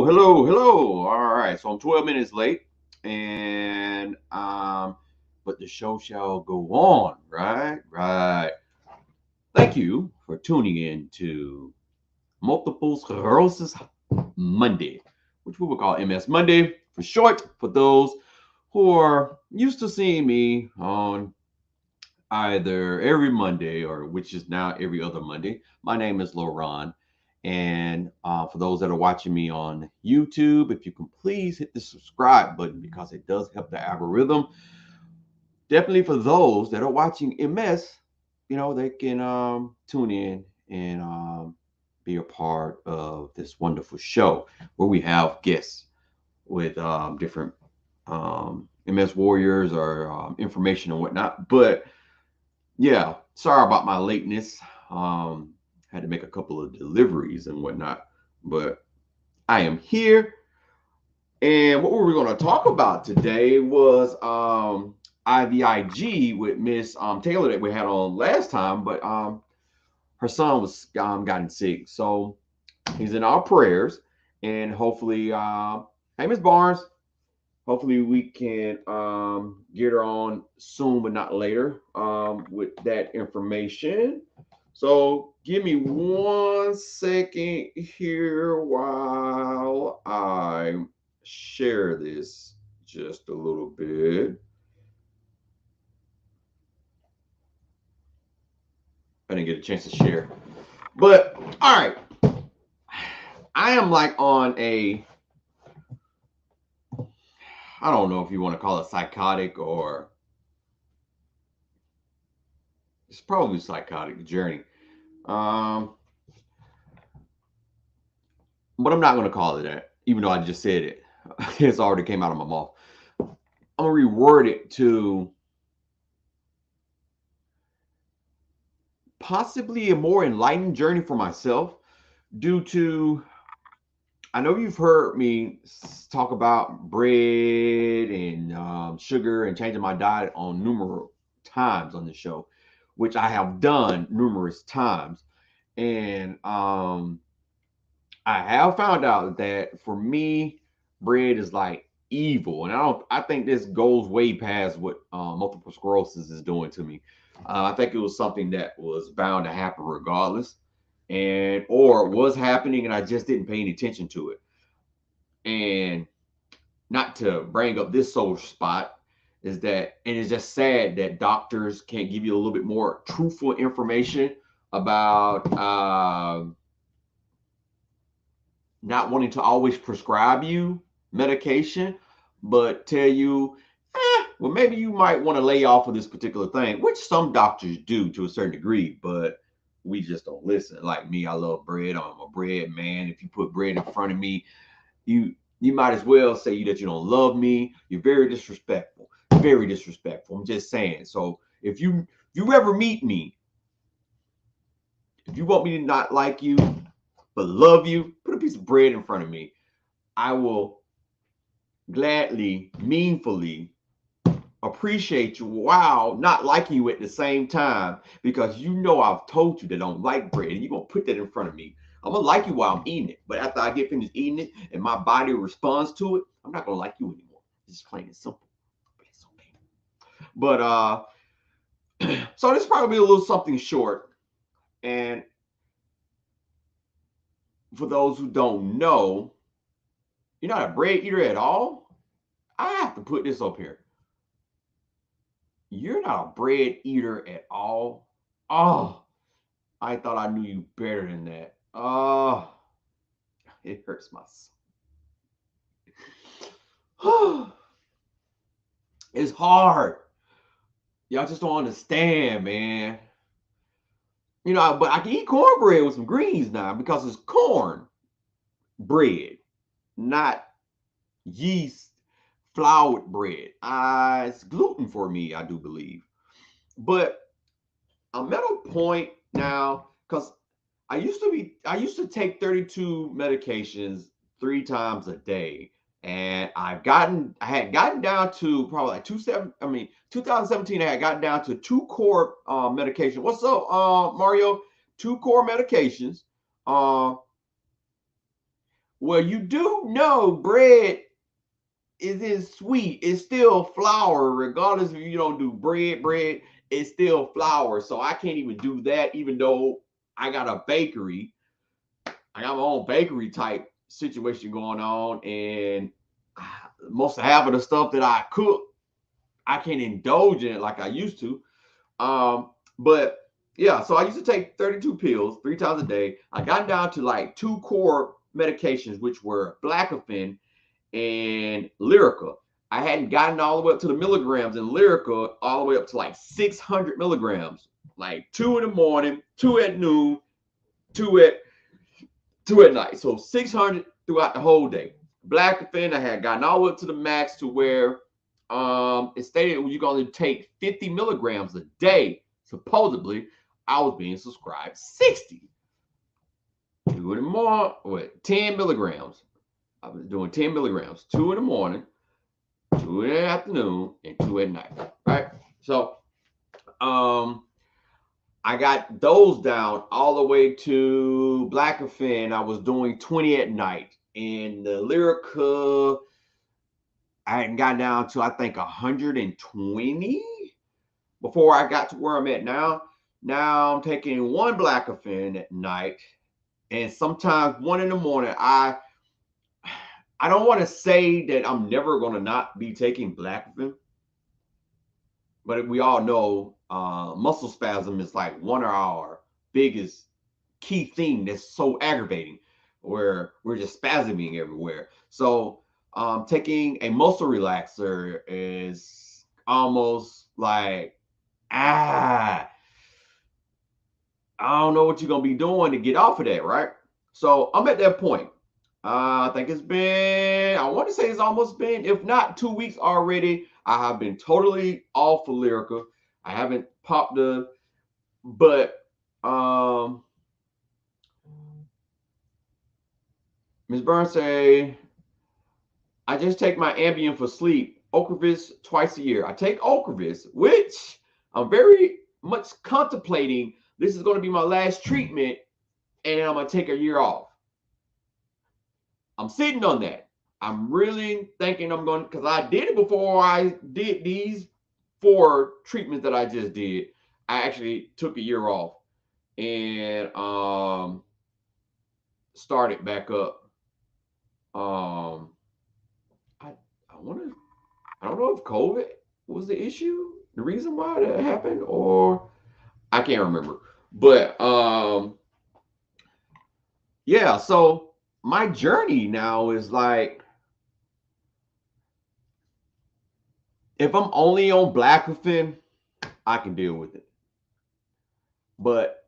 hello. All right, so I'm 12 minutes late, and but the show shall go on, right? Right. Thank you for tuning in to Multiple Sclerosis Monday, which we will call MS Monday for short, for those who are used to seeing me on either every Monday or which is now every other Monday. My name is Laurent. And for those that are watching me on YouTube, if you can please hit the subscribe button because it does help the algorithm. Definitely for those that are watching MS, they can tune in and be a part of this wonderful show where we have guests with different MS warriors or information and whatnot. But yeah, sorry about my lateness. Had to make a couple of deliveries and whatnot, but I am here. And what we were going to talk about today was IVIG with Miss Taylor that we had on last time, but her son was gotten sick, so he's in our prayers, and hopefully, hey Miss Barnes, hopefully we can get her on soon but not later with that information. So give me 1 second here while I share this just a little bit. I didn't get a chance to share, but all right, I am like on a, I don't know if you want to call it psychotic or it's probably psychotic journey. Um, but I'm not going to call it that, even though I just said it. It's already came out of my mouth. I'm going to reword it to possibly a more enlightened journey for myself due to, I know you've heard me talk about bread and sugar and changing my diet on numerous times on the show, which I have done numerous times. And I have found out that for me, bread is like evil, and I think this goes way past what multiple sclerosis is doing to me. I think it was something that was bound to happen regardless, and or was happening, and I just didn't pay any attention to it. And not to bring up this sore spot is that, and it's just sad that doctors can't give you a little bit more truthful information about not wanting to always prescribe you medication, but tell you, well, maybe you might want to lay off of this particular thing, which some doctors do to a certain degree, but we just don't listen. Like me, I love bread. I'm a bread man. If you put bread in front of me, you might as well say that you don't love me. You're very disrespectful. Very disrespectful. I'm just saying. So if you ever meet me, if you want me to not like you but love you, put a piece of bread in front of me. I will gladly, meaningfully appreciate you while not liking you at the same time because you know I've told you that I don't like bread and you're going to put that in front of me. I'm going to like you while I'm eating it. But after I get finished eating it and my body responds to it, I'm not going to like you anymore. It's just plain and simple. But it's okay. But so this probably be a little something short. And for those who don't know, you're not a bread eater at all. I have to put this up here. You're not a bread eater at all. Oh, I thought I knew you better than that. Oh, it hurts my soul. It's hard. Y'all just don't understand, man. But I can eat cornbread with some greens now because it's corn bread, not yeast floured bread. It's gluten for me, I do believe. But I'm at a point now because I used to take 32 medications 3 times a day. And I had gotten down to probably like 2017. I had gotten down to two core medications. What's up, Mario? Two core medications. Uh, Well, you do know bread is sweet. It's still flour, regardless if you don't do bread. Bread is still flour. So I can't even do that, even though I got a bakery. I got my own bakery type situation going on, and most of half of the stuff that I cook, I can't indulge in it like I used to. But yeah, so I used to take 32 pills 3 times a day. I got down to like 2 core medications, which were Blackafin and Lyrica. I hadn't gotten all the way up to the milligrams in Lyrica, all the way up to like 600 milligrams, like 2 in the morning, 2 at noon, two at 2 at night. So 600 throughout the whole day. Blackafin, I had gotten all the way up to the max to where it stated you can only take 50 milligrams a day. Supposedly, I was being subscribed 60. 10 milligrams. I was doing 10 milligrams, 2 in the morning, 2 in the afternoon, and 2 at night. Right. So I got those down all the way to Blackafin. I was doing 20 at night. And the Lyrica, I hadn't got down to, I think, 120 before I got to where I'm at now. Now I'm taking 1 Blackafin at night and sometimes 1 in the morning. I don't want to say that I'm never going to not be taking Blackafin, but we all know muscle spasm is like one of our biggest key thing that's so aggravating, where we're just spasming everywhere. So taking a muscle relaxer is almost like, I don't know what you're going to be doing to get off of that, right? So I'm at that point. I think it's been, I want to say it's almost been, if not 2 weeks already. I have been totally off of Lyrica. I haven't popped but Ms. Burns say, I just take my Ambien for sleep, Ocrevus twice a year. I take Ocrevus, which I'm very much contemplating. This is going to be my last treatment, and I'm going to take a year off. I'm sitting on that. I'm really thinking I'm going to, because I did it before I did these 4 treatments that I just did. I actually took a year off and started back up. I don't know if COVID was the issue, the reason why that happened, or I can't remember. But yeah, so my journey now is like, if I'm only on Blackafin, I can deal with it. But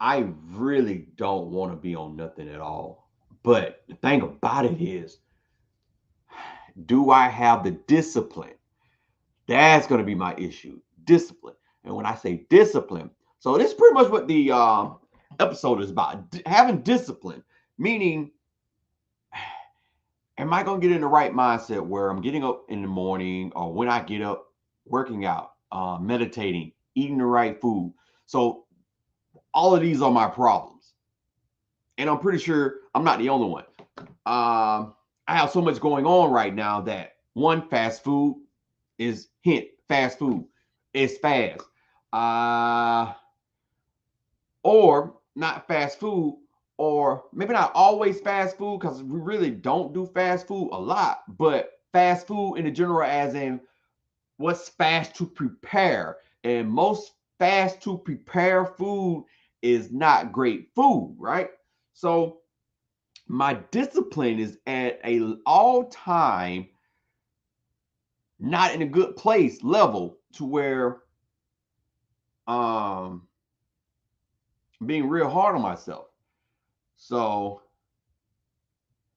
I really don't want to be on nothing at all. But the thing about it is, do I have the discipline? That's going to be my issue. Discipline. And when I say discipline, so this is pretty much what the episode is about. Having discipline, meaning, am I going to get in the right mindset where I'm getting up in the morning, or when I get up, working out, meditating, eating the right food? So all of these are my problems. And I'm pretty sure I'm not the only one. I have so much going on right now that, one, fast food is, hint, fast food is fast. Or not fast food, or maybe not always fast food, because we really don't do fast food a lot, but fast food in the general, as in what's fast to prepare. And most fast to prepare food is not great food, right? So my discipline is at a all-time not in a good place level, to where being real hard on myself. So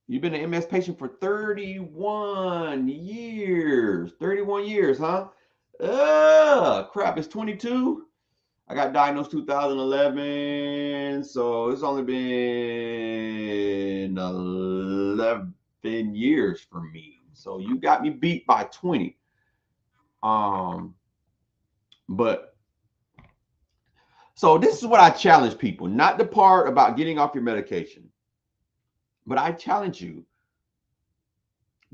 you've been an MS patient for 31 years. 31 years, huh? Crap, it's 22. I got diagnosed 2011, so it's only been 11 years for me. So you got me beat by 20. But so this is what I challenge people, not the part about getting off your medication. But I challenge you,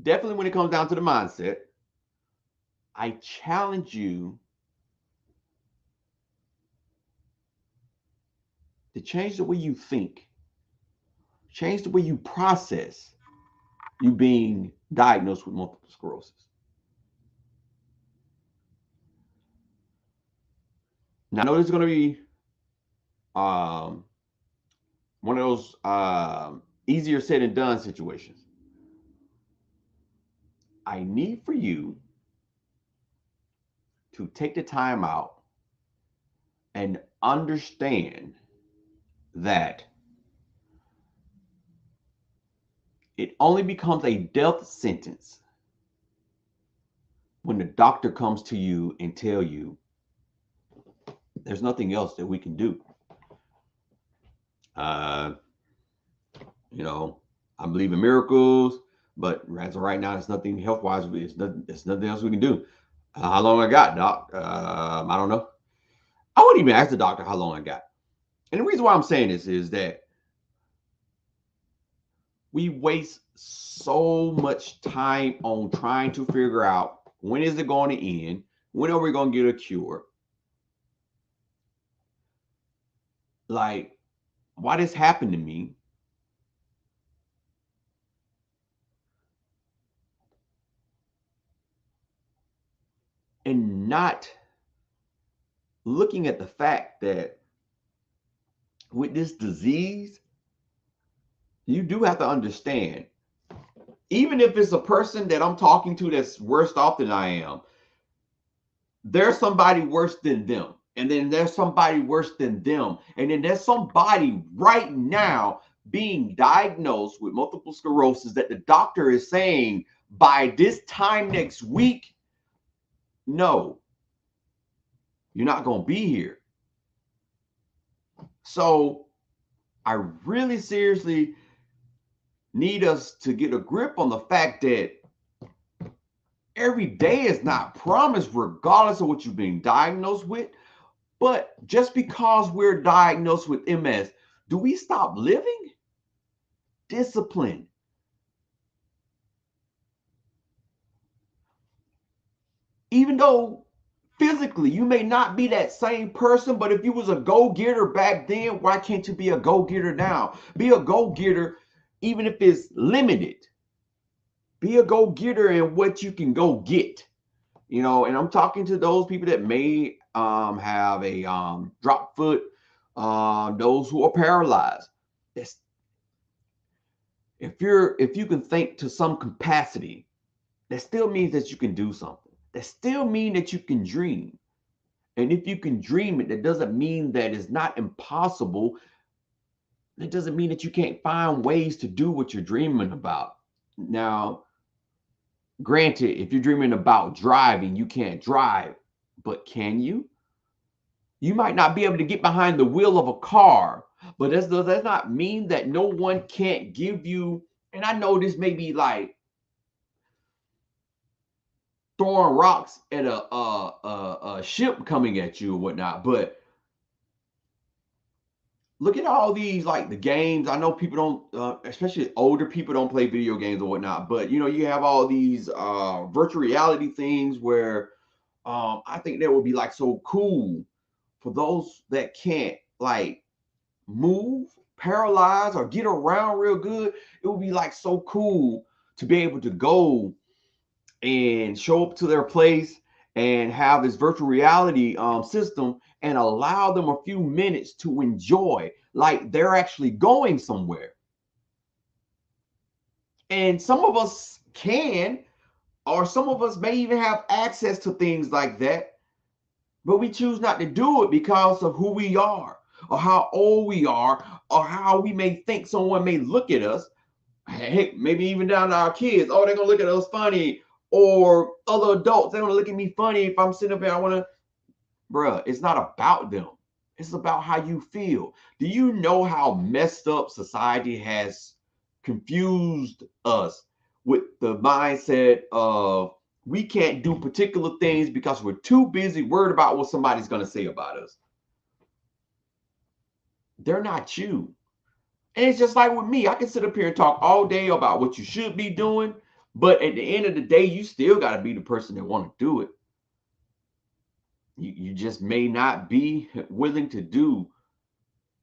definitely when it comes down to the mindset, I challenge you to change the way you think, change the way you process you being diagnosed with multiple sclerosis. Now, I know this is going to be um, one of those easier said and done situations. I need for you to take the time out and understand that it only becomes a death sentence when the doctor comes to you and tell you there's nothing else that we can do. Uh, you know, I believe in miracles, but as of right now, it's nothing health wise. It's nothing else we can do. How long I got, doc? I don't know. I wouldn't even ask the doctor how long I got. And the reason why I'm saying this is that we waste so much time on trying to figure out when is it going to end? When are we going to get a cure? Like, why this happened to me? And not looking at the fact that with this disease, you do have to understand, even if it's a person that I'm talking to that's worse off than I am, there's somebody worse than them. And then there's somebody worse than them. And then there's somebody right now being diagnosed with multiple sclerosis that the doctor is saying by this time next week, no, you're not going to be here. So I really seriously need us to get a grip on the fact that every day is not promised, regardless of what you've been diagnosed with. But just because we're diagnosed with MS, do we stop living? Discipline. Even though physically you may not be that same person, but if you was a go-getter back then, why can't you be a go-getter now? Be a go-getter even if it's limited. Be a go-getter in what you can go get. You know, and I'm talking to those people that may have a drop foot, those who are paralyzed. That's, if you can think to some capacity, that still means that you can do something. That still means that you can dream. And if you can dream it, that doesn't mean that it's not impossible. It doesn't mean that you can't find ways to do what you're dreaming about. Now, granted, if you're dreaming about driving, you can't drive, but can you? You might not be able to get behind the wheel of a car, but does that not mean that no one can't give you? And I know this may be like throwing rocks at a ship coming at you or whatnot, but look at all these, like the games. I know people don't, especially older people, don't play video games or whatnot, but you know, you have all these virtual reality things where I think that would be like so cool for those that can't like move, paralyze, or get around real good. It would be like so cool to be able to go and show up to their place and have this virtual reality system and allow them a few minutes to enjoy like they're actually going somewhere. And some of us can, or some of us may even have access to things like that, but we choose not to do it because of who we are or how old we are or how we may think someone may look at us. Heck, maybe even down to our kids. Oh, they're gonna look at us funny. Or other adults, they're gonna look at me funny if I'm sitting up here. I wanna, bruh, it's not about them. It's about how you feel. Do you know how messed up society has confused us with the mindset of we can't do particular things because we're too busy worried about what somebody's gonna say about us? They're not you. And it's just like with me. I can sit up here and talk all day about what you should be doing, but at the end of the day, you still got to be the person that want to do it. You just may not be willing to do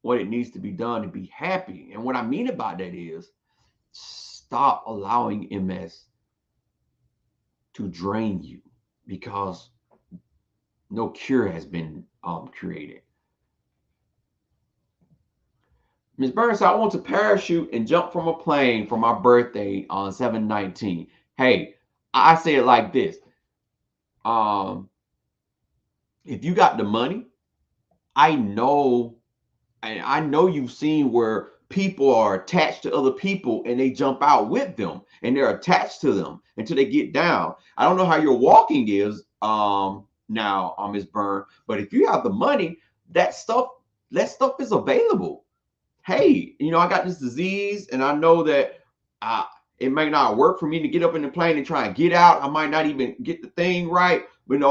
what it needs to be done to be happy. And what I mean about that is stop allowing MS to drain you because no cure has been created. Ms. Burns, I want to parachute and jump from a plane for my birthday on 7/19. Hey, I say it like this. If you got the money, I know, and I know you've seen where people are attached to other people and they jump out with them and they're attached to them until they get down. I don't know how your walking is now, Ms. Byrne, but if you have the money, that stuff is available. Hey, I got this disease and I know that it may not work for me to get up in the plane and try and get out. I might not even get the thing right, but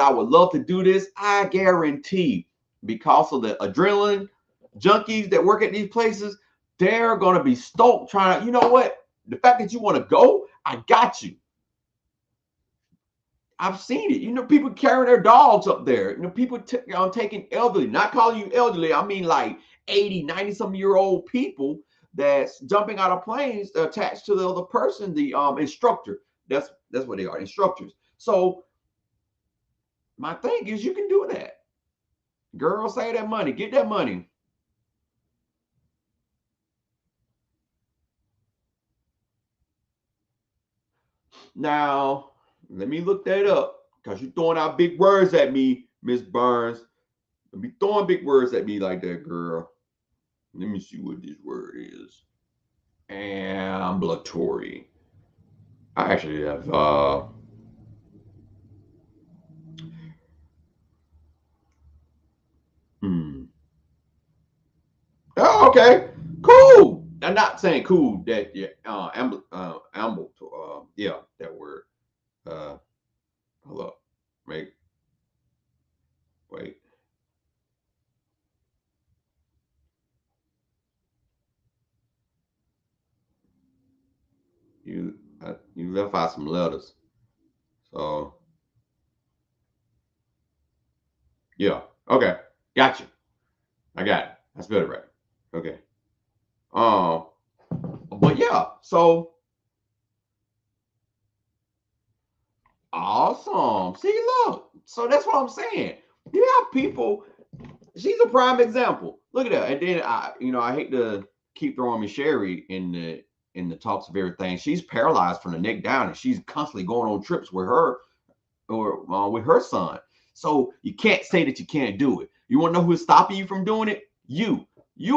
I would love to do this. I guarantee, because of the adrenaline junkies that work at these places, they're going to be stoked trying to, you know what? The fact that you want to go, I got you. I've seen it. People carrying their dogs up there. People taking elderly, not calling you elderly. I mean like 80, 90-some-year-old people that's jumping out of planes attached to the other person, the instructor. That's what they are, instructors. So my thing is you can do that. Girl, save that money. Get that money. Now, let me look that up because you're throwing out big words at me, Miss Barnes. Don't be throwing big words at me like that, girl. Let me see what this word is. Ambulatory. I actually have Oh, okay. Cool. I'm not saying cool that yeah, that word. Hold up. Wait. You left out some letters. So yeah. Okay. Got you. I got it. That's better, right? Okay. Um, but yeah, so awesome. See, look. So that's what I'm saying. You have people. She's a prime example. Look at that. And then I hate to keep throwing Miss Sherry in the talks of everything. She's paralyzed from the neck down, and she's constantly going on trips with her or with her son. So you can't say that you can't do it. You want to know who's stopping you from doing it? You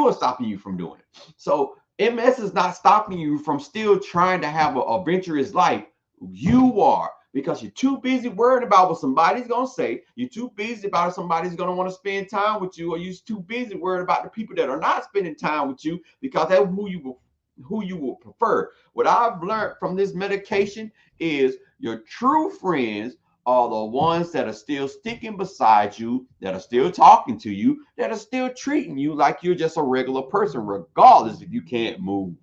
are stopping you from doing it. So MS is not stopping you from still trying to have a adventurous life. You are, because you're too busy worrying about what somebody's gonna say. You're too busy about if somebody's gonna want to spend time with you, or you're too busy worrying about the people that are not spending time with you because that's who you will prefer. What I've learned from this medication is your true friends are the ones that are still sticking beside you, that are still talking to you, that are still treating you like you're just a regular person, regardless if you can't move,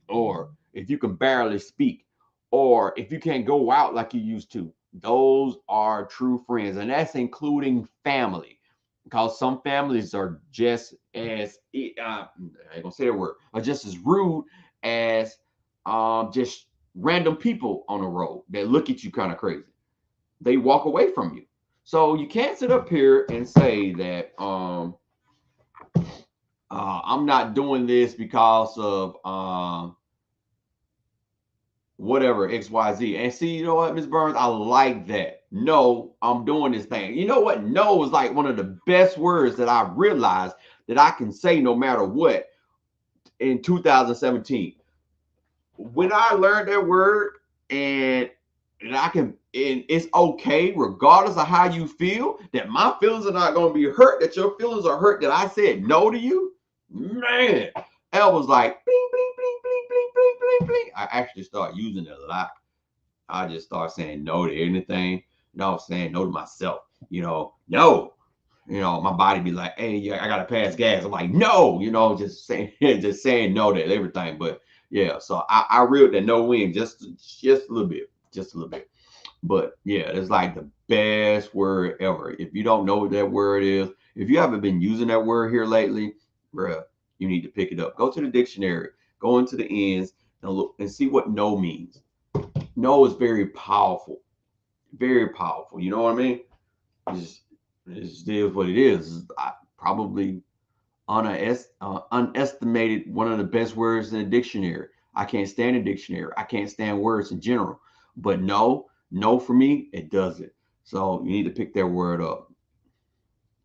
or if you can barely speak, or if you can't go out like you used to. Those are true friends, and that's including family, because some families are just as I ain't gonna say that word, are just as rude as just random people on the road that look at you kind of crazy. They walk away from you. So you can't sit up here and say that I'm not doing this because of whatever XYZ. And see, you know what, Ms. Burns, I like that. No, I'm doing this thing. You know what? No is like one of the best words that I realized that I can say no matter what in 2017. When I learned that word, and I can, and it's okay regardless of how you feel, that my feelings are not going to be hurt, that your feelings are hurt, that I said no to you, man. That was like bling bling bling bling bling bling bling bling. I actually start using it a lot. I just start saying no to anything. Saying no to myself. No. you know, my body be like, hey, yeah, I gotta pass gas. I'm like, no, you know, just saying just saying no to everything. But yeah, so I reeled that no in just a little bit, just a little bit. But yeah, it's like the best word ever. If you don't know what that word is, if you haven't been using that word here lately, bruh, you need to pick it up. Go to the dictionary, go into the ends, and look and see what no means. No is very powerful, very powerful. You know what I mean? It's, it is what it is. Probably unestimated one of the best words in the dictionary. I can't stand a dictionary. I can't stand words in general. But no for me, it does it. So you need to pick that word up,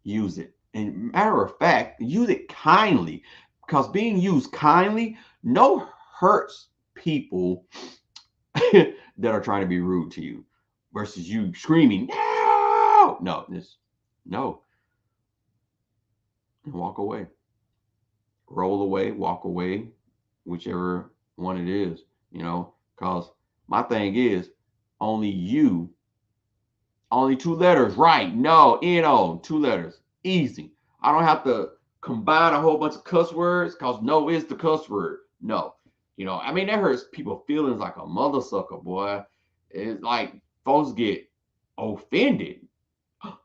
use it. And matter of fact, use it kindly, because being used kindly, no hurts people that are trying to be rude to you, versus you screaming no, just no, and walk away, roll away, walk away, whichever one it is, you know, because my thing is only you, only two letters, right? No, N-O, two letters, easy. I don't have to combine a whole bunch of cuss words because no is the cuss word. No, you know, I mean, that hurts people's feelings like a mother sucker, boy. It's like folks get offended.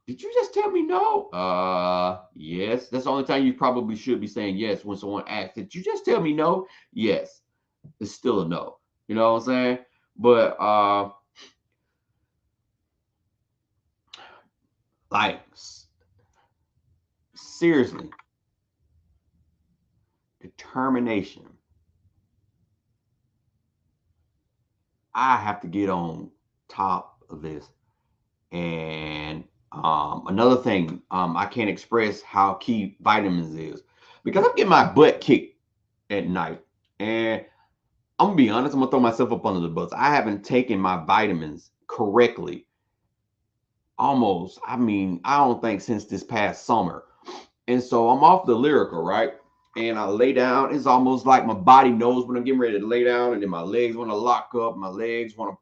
Did you just tell me no? Yes. That's the only time you probably should be saying yes when someone asks. Did you just tell me no? Yes. It's still a no. You know what I'm saying? But like seriously, determination. I have to get on top of this. And another thing, I can't express how key vitamins is because I'm getting my butt kicked at night. And I'm gonna be honest, I'm gonna throw myself up under the bus. I haven't taken my vitamins correctly almost, I mean, I don't think since this past summer. And so I'm off the lyrical, right? And I lay down. It's almost like my body knows when I'm getting ready to lay down, and then my legs want to lock up, my legs want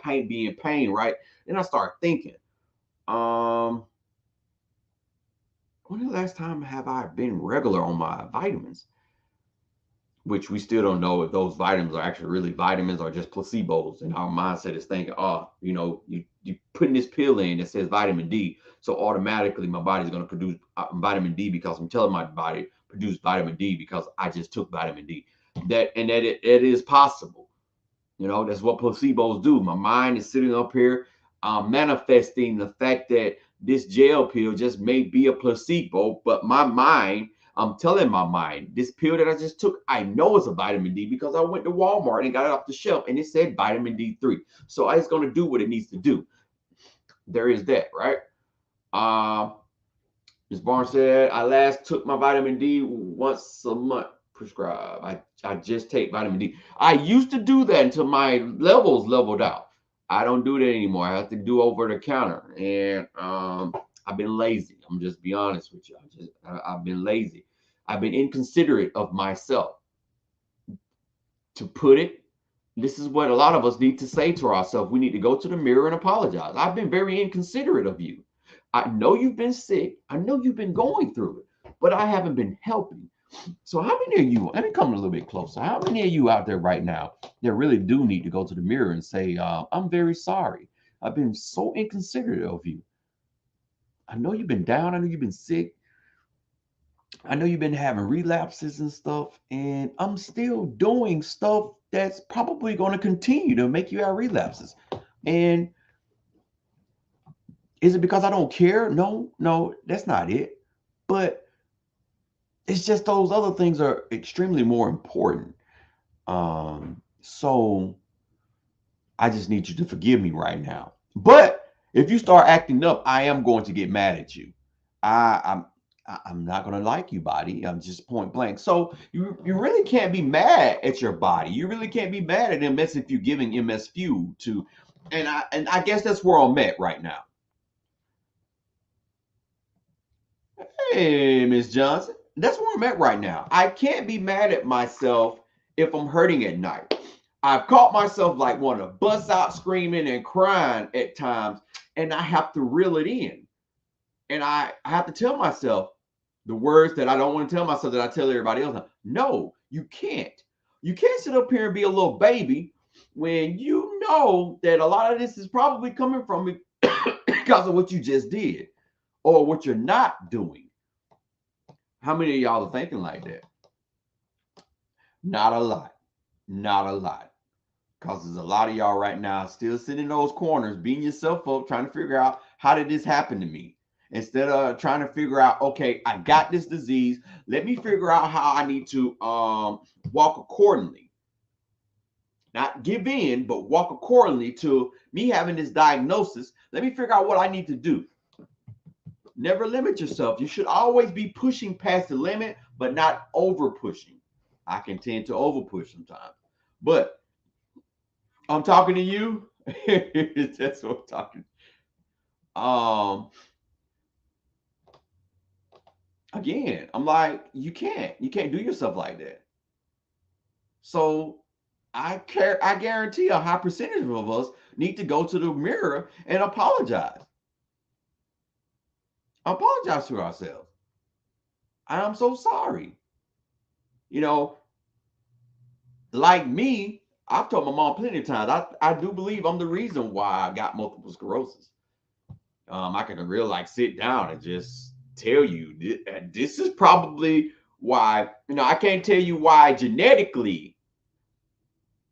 to be in pain, right? Then I start thinking, um, when the last time have I been regular on my vitamins? Which we still don't know if those vitamins are actually really vitamins or just placebos. And our mindset is thinking, oh, you know, you putting this pill in that says vitamin D, so automatically my body's going to produce vitamin D because I'm telling my body produce vitamin D because I just took vitamin D. It is possible. You know, that's what placebos do. My mind is sitting up here manifesting the fact that this gel pill just may be a placebo, but my mind, I'm telling my mind, this pill that I just took, I know it's a vitamin D because I went to Walmart and got it off the shelf and it said vitamin D3. So it's going to do what it needs to do. There is that, right? Uh, Ms. Barnes said, I last took my vitamin D once a month prescribed. I just take vitamin D. I used to do that until my levels leveled out. I don't do that anymore. I have to do over the counter. And I've been lazy. I'm just be honest with you. I've been lazy. I've been inconsiderate of myself. To put it, this is what a lot of us need to say to ourselves. We need to go to the mirror and apologize. I've been very inconsiderate of you. I know you've been sick. I know you've been going through it, but I haven't been helping. So how many of you, let me come a little bit closer. How many of you out there right now that really do need to go to the mirror and say, I'm very sorry. I've been so inconsiderate of you. I know you've been down. I know you've been sick. I know you've been having relapses and stuff, and I'm still doing stuff that's probably going to continue to make you have relapses. And is it because I don't care? No, that's not it. But it's just those other things are extremely more important. So I just need you to forgive me right now. But if you start acting up, I am going to get mad at you. I'm I'm not gonna like you, body. I'm just point blank. So you really can't be mad at your body. You really can't be mad at MS if you're giving MS fuel to, and I guess that's where I'm at right now. Hey, Miss Johnson, that's where I'm at right now. I can't be mad at myself if I'm hurting at night. I've caught myself like wanting to bust out screaming and crying at times, and I have to reel it in. And I have to tell myself the words that I don't want to tell myself that I tell everybody else. No, you can't. You can't sit up here and be a little baby when you know that a lot of this is probably coming from because of what you just did or what you're not doing. How many of y'all are thinking like that? Not a lot. Not a lot. Because there's a lot of y'all right now still sitting in those corners, beating yourself up, trying to figure out how did this happen to me? Instead of trying to figure out, okay, I got this disease. Let me figure out how I need to walk accordingly. Not give in, but walk accordingly to me having this diagnosis. Let me figure out what I need to do. Never limit yourself. You should always be pushing past the limit, but not over pushing. I can tend to over push sometimes. But I'm talking to you. That's what I'm talking. Again, I'm like, you can't do yourself like that. So I guarantee a high percentage of us need to go to the mirror and apologize. Apologize to ourselves. I'm so sorry. You know, like me, I've told my mom plenty of times, I do believe I'm the reason why I got multiple sclerosis. I can really like sit down and just tell you this is probably why, I can't tell you why genetically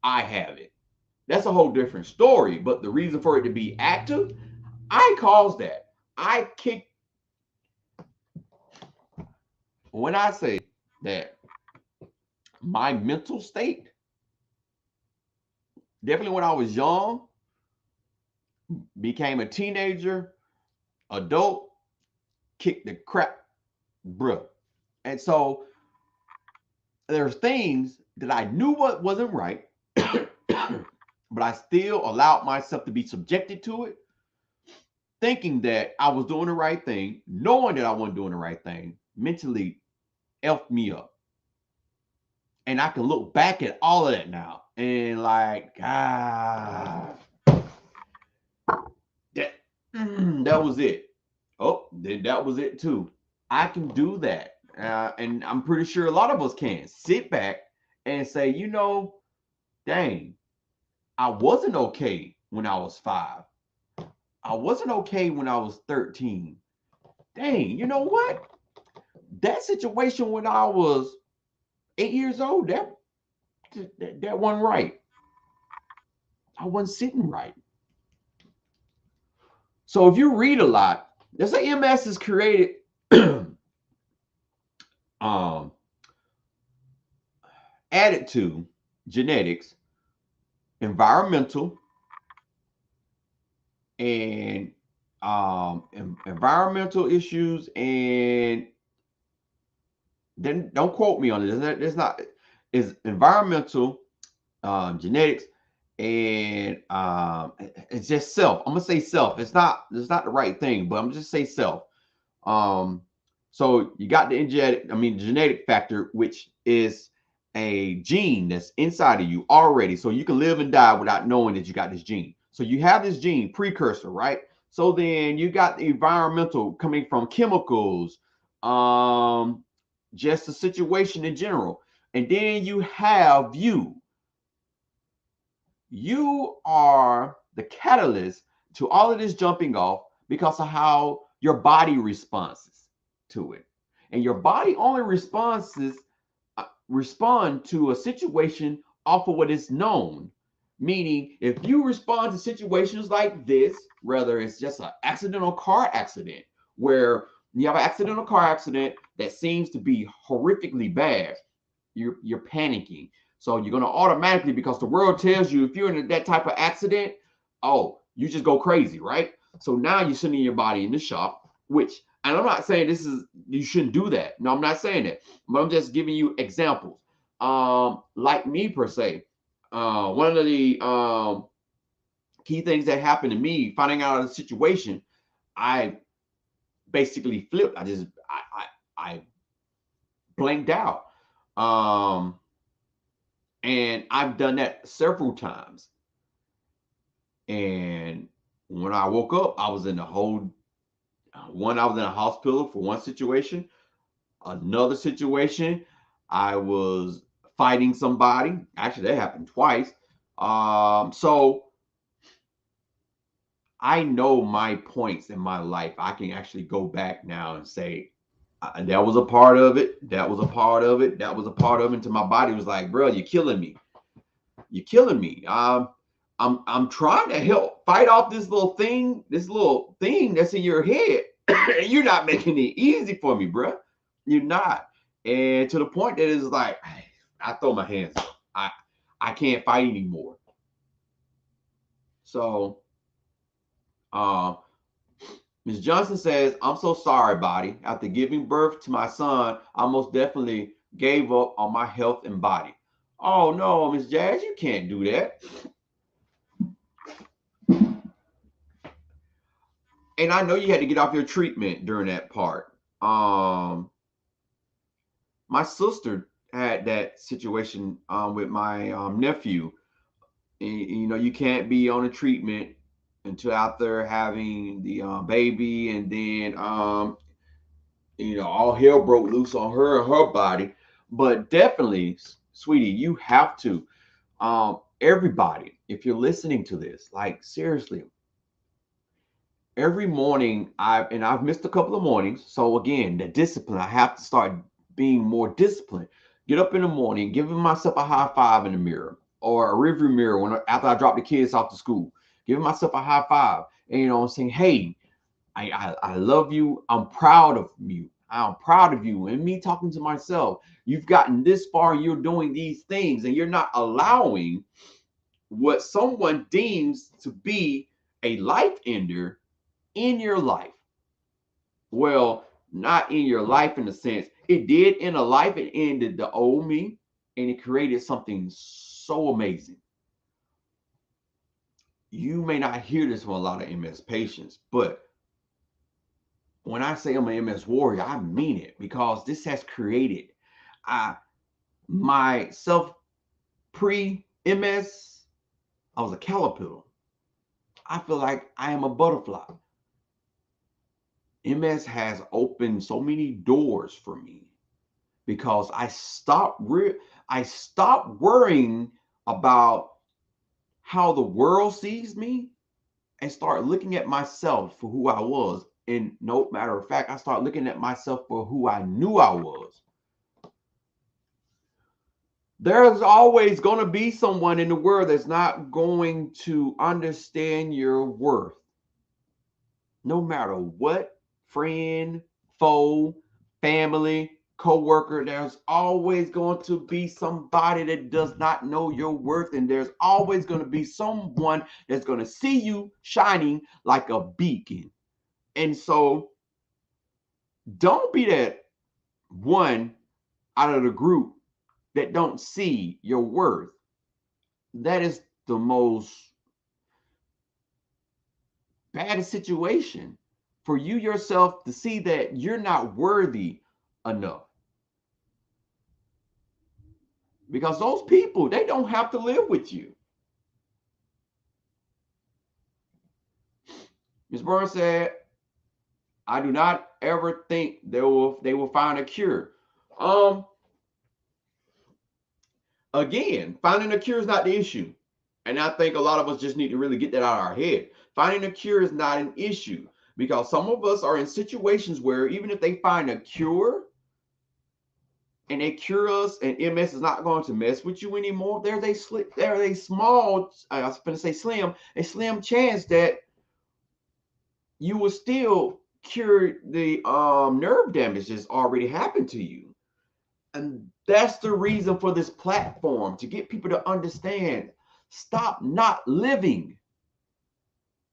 I have it. That's a whole different story. But the reason for it to be active, I caused that. I kicked. When I say that my mental state, definitely when I was young, became a teenager, adult, kicked the crap, bruh. And so there's things that I knew what wasn't right, but I still allowed myself to be subjected to it, thinking that I was doing the right thing, knowing that I wasn't doing the right thing, mentally effed me up. And I can look back at all of that now and like, God, that was it. Oh, then that was it too. I can do that. And I'm pretty sure a lot of us can sit back and say, dang, I wasn't okay when I was 5. I wasn't okay when I was 13. Dang, you know what? That situation when I was 8 years old, that wasn't right. I wasn't sitting right. So if you read a lot, they say MS is created added to genetics, environmental, and environmental issues, and then don't quote me on it. It's environmental, genetics, and it's just self. I'm gonna say self. It's not the right thing, but I'm just say self. So you got the genetic factor, which is a gene that's inside of you already. So you can live and die without knowing that you got this gene. So you have this gene precursor, right? So then you got the environmental coming from chemicals, just the situation in general. And then you have you. You are the catalyst to all of this jumping off because of how your body responds to it. And your body only respond to a situation off of what is known. Meaning, if you respond to situations like this, whether it's just an accidental car accident, where you have an accidental car accident that seems to be horrifically bad, you're panicking. So you're going to automatically, because the world tells you if you're in that type of accident, oh, you just go crazy, right? So now you're sending your body in the shop, which, and I'm not saying you shouldn't do that. No, I'm not saying that, but I'm just giving you examples. Like me per se, one of the key things that happened to me, finding out of the situation, I basically flipped. I blanked out. And I've done that several times. And when I woke up, I was in a whole One, I was in a hospital for one situation. Another situation, I was fighting somebody. Actually, that happened twice. So I know my points in my life. I can actually go back now and say, that was a part of it. That was a part of it. That was a part of it. Until my body was like, bro, you're killing me. You're killing me. I'm trying to help fight off this little thing that's in your head. And you're not making it easy for me, bro. You're not. And to the point that it's like, I throw my hands up. I can't fight anymore. So Ms. Johnson says, I'm so sorry, body. After giving birth to my son, I most definitely gave up on my health and body. Oh no, Ms. Jazz, you can't do that. And I know you had to get off your treatment during that part. My sister had that situation with my nephew. And, you know, you can't be on a treatment until after having the baby, and then all hell broke loose on her and her body. But definitely, sweetie, you have to. Everybody, if you're listening to this, like seriously, every morning I've missed a couple of mornings. So again, the discipline, I have to start being more disciplined. Get up in the morning, giving myself a high five in the mirror or a rearview mirror after I drop the kids off to school, giving myself a high five, and I'm saying, hey, I love you. I'm proud of you. I'm proud of you. And me talking to myself, you've gotten this far, you're doing these things, and you're not allowing what someone deems to be a life ender in your life. Well, not in your life in the sense it did in a life. It ended the old me, and it created something so amazing. You may not hear this from a lot of MS patients, but when I say I'm an MS warrior, I mean it, because this has created myself pre-MS. I was a caterpillar. I feel like I am a butterfly. MS has opened so many doors for me because I stopped worrying about how the world sees me and start looking at myself for who I was. And no matter of fact, I start looking at myself for who I knew I was. There's always going to be someone in the world that's not going to understand your worth. No matter what, friend, foe, family, co-worker, there's always going to be somebody that does not know your worth, and there's always going to be someone that's going to see you shining like a beacon. And so don't be that one out of the group that don't see your worth. That is the most baddest situation, for you yourself to see that you're not worthy enough. Because those people, they don't have to live with you. Ms. Burns said, I do not ever think they will find a cure. Again, finding a cure is not the issue. And I think a lot of us just need to really get that out of our head. Finding a cure is not an issue, because some of us are in situations where even if they find a cure and they cure us and MS is not going to mess with you anymore, there's a small, I was going to say slim, a slim chance that you will still cure the nerve damage that's already happened to you. And that's the reason for this platform, to get people to understand. Stop not living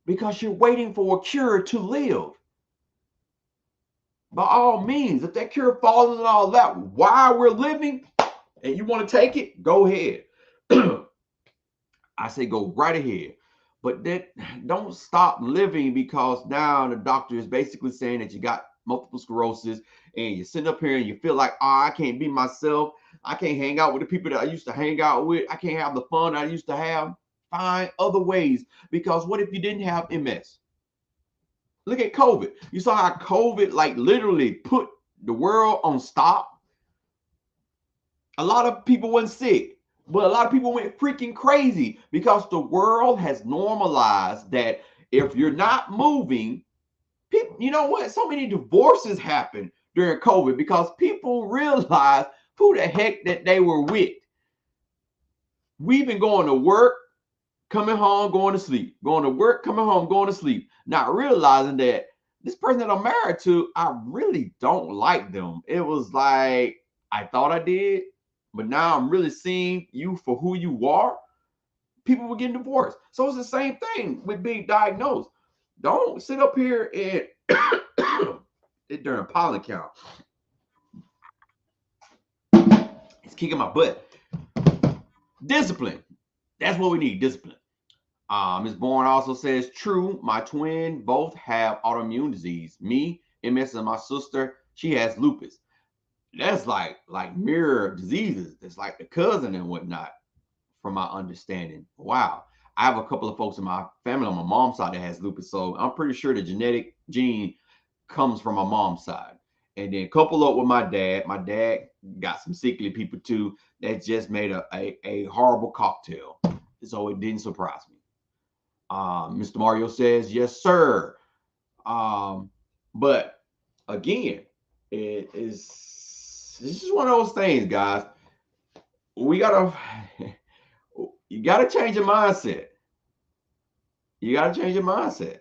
because you're waiting for a cure to live. By all means, if that cure falls and all that while we're living and you want to take it, go ahead. I say go right ahead. But don't stop living because now the doctor is basically saying that you got multiple sclerosis, and you're sitting up here and you feel like, oh, I can't be myself. I can't hang out with the people that I used to hang out with. I can't have the fun I used to have. Find other ways, because what if you didn't have MS? Look at COVID. You saw how COVID like literally put the world on stop. A lot of people went sick, but a lot of people went freaking crazy because the world has normalized that if you're not moving, people, you know what? So many divorces happened during COVID because people realized who the heck that they were with. We've been going to work, coming home, going to sleep, going to work, coming home, going to sleep, not realizing that this person that I'm married to, I really don't like them. It was like, I thought I did, but now I'm really seeing you for who you are. People were getting divorced. So it's the same thing with being diagnosed. Don't sit up here and during a pollen count. It's kicking my butt. Discipline. That's what we need, discipline. Ms. Bourne also says, true, my twin both have autoimmune disease. Me, MS, and my sister, she has lupus. That's like mirror diseases. It's like the cousin and whatnot, from my understanding. Wow. I have a couple of folks in my family on my mom's side that has lupus, so I'm pretty sure the genetic gene comes from my mom's side. And then couple up with my dad. My dad got some sickly people too that just made a horrible cocktail. So it didn't surprise me. Mr. Mario says, yes, sir. But again, this is one of those things, guys. You gotta change your mindset. You gotta change your mindset.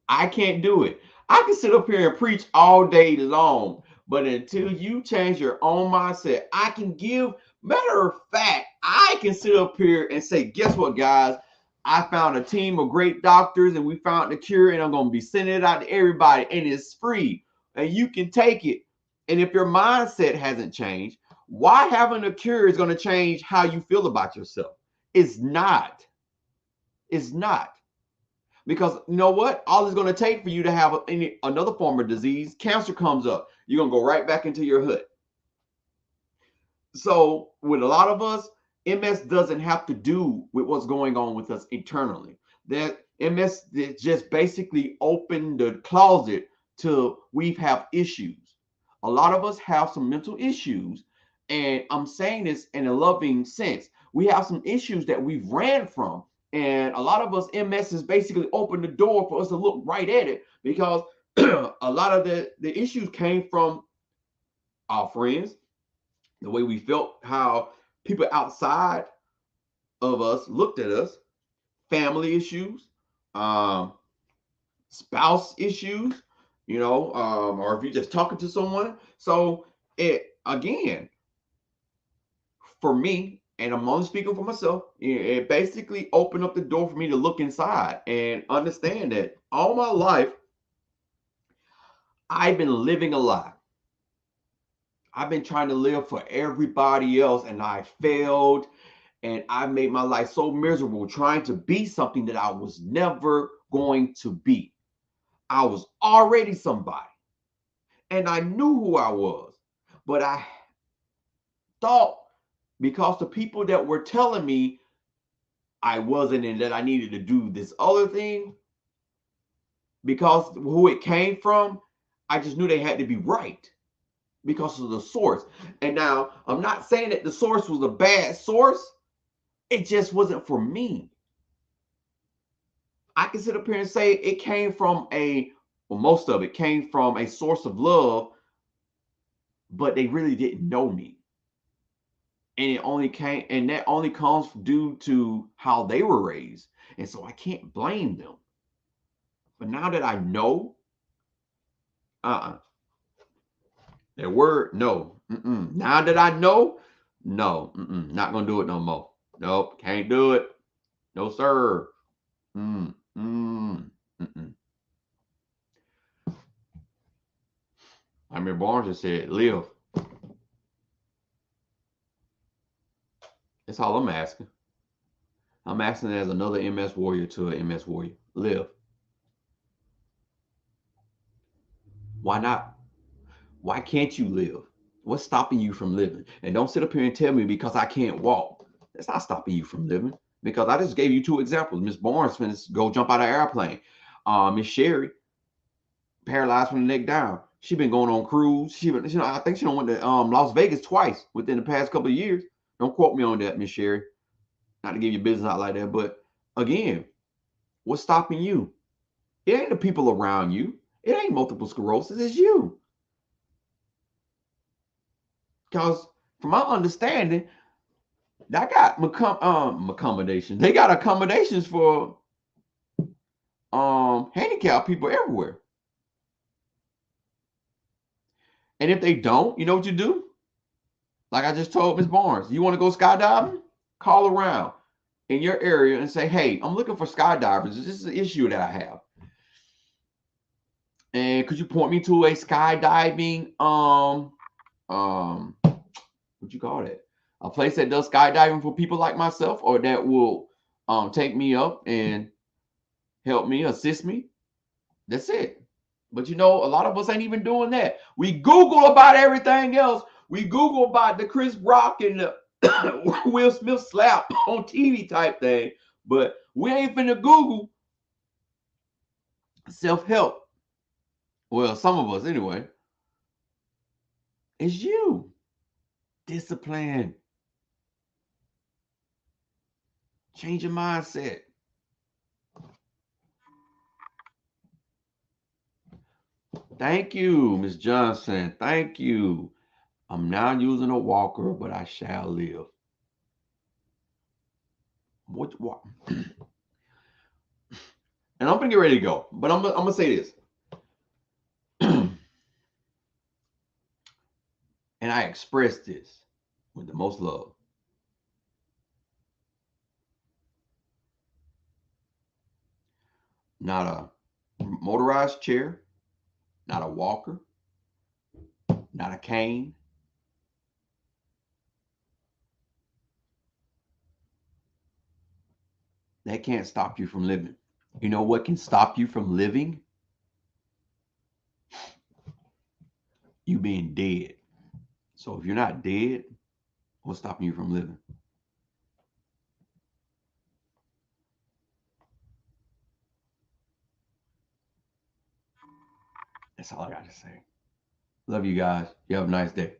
I can't do it. I can sit up here and preach all day long, but until you change your own mindset, I can give. Matter of fact, I can sit up here and say, guess what, guys? I found a team of great doctors and we found the cure, and I'm going to be sending it out to everybody, and it's free and you can take it. And if your mindset hasn't changed, why having a cure is going to change how you feel about yourself? It's not. It's not. Because you know what? All it's going to take for you to have another form of disease, cancer comes up, you're going to go right back into your hood. So with a lot of us, MS doesn't have to do with what's going on with us internally. That MS just basically opened the closet to we have issues. A lot of us have some mental issues, and I'm saying this in a loving sense. We have some issues that we've ran from. And a lot of us, MS has basically opened the door for us to look right at it, because a lot of the issues came from our friends, the way we felt, how people outside of us looked at us, family issues, spouse issues, or if you're just talking to someone. So it, again, for me, and I'm only speaking for myself, it basically opened up the door for me to look inside and understand that all my life, I've been living a lie. I've been trying to live for everybody else, and I failed, and I made my life so miserable trying to be something that I was never going to be. I was already somebody, and I knew who I was, but I thought, because the people that were telling me I wasn't and that I needed to do this other thing, because who it came from, I just knew they had to be right because of the source. And now I'm not saying that the source was a bad source. It just wasn't for me. I can sit up here and say it came from most of it came from a source of love, but they really didn't know me. And that only comes due to how they were raised. And so I can't blame them. But now that I know, that word, no. Now that I know, no. Not gonna do it no more. Nope, can't do it. No, sir. I mean, Barnes just said, live. That's all I'm asking. I'm asking as another MS warrior to an MS warrior. Live. Why not? Why can't you live? What's stopping you from living? And don't sit up here and tell me because I can't walk. That's not stopping you from living. Because I just gave you 2 examples. Miss Barnes finna go jump out of an airplane. Miss Sherry, paralyzed from the neck down. She been going on cruise. I think she done went to Las Vegas twice within the past couple of years. Don't quote me on that, Miss Sherry. Not to give your business out like that, but again, what's stopping you? It ain't the people around you. It ain't multiple sclerosis. It's you. Because from my understanding, I got accommodations. They got accommodations for handicapped people everywhere. And if they don't, you know what you do? Like I just told Miss Barnes, you want to go skydiving? Call around in your area and say, hey, I'm looking for skydivers. This is an issue that I have. And could you point me to a skydiving what you call it? A place that does skydiving for people like myself, or that will take me up and help me, assist me. That's it. But you know, a lot of us ain't even doing that. We Google about everything else. We Google about the Chris Rock and the Will Smith slap on TV type thing. But we ain't finna Google self-help. Well, some of us anyway. It's you. Discipline. Change your mindset. Thank you, Miss Johnson. Thank you. I'm now using a walker, but I shall live. What? And I'm gonna get ready to go, but I'm gonna say this. And I express this with the most love. Not a motorized chair, not a walker, not a cane. That can't stop you from living. You know what can stop you from living? You being dead. So if you're not dead, what's stopping you from living? That's all I got to say. Love you guys. You have a nice day.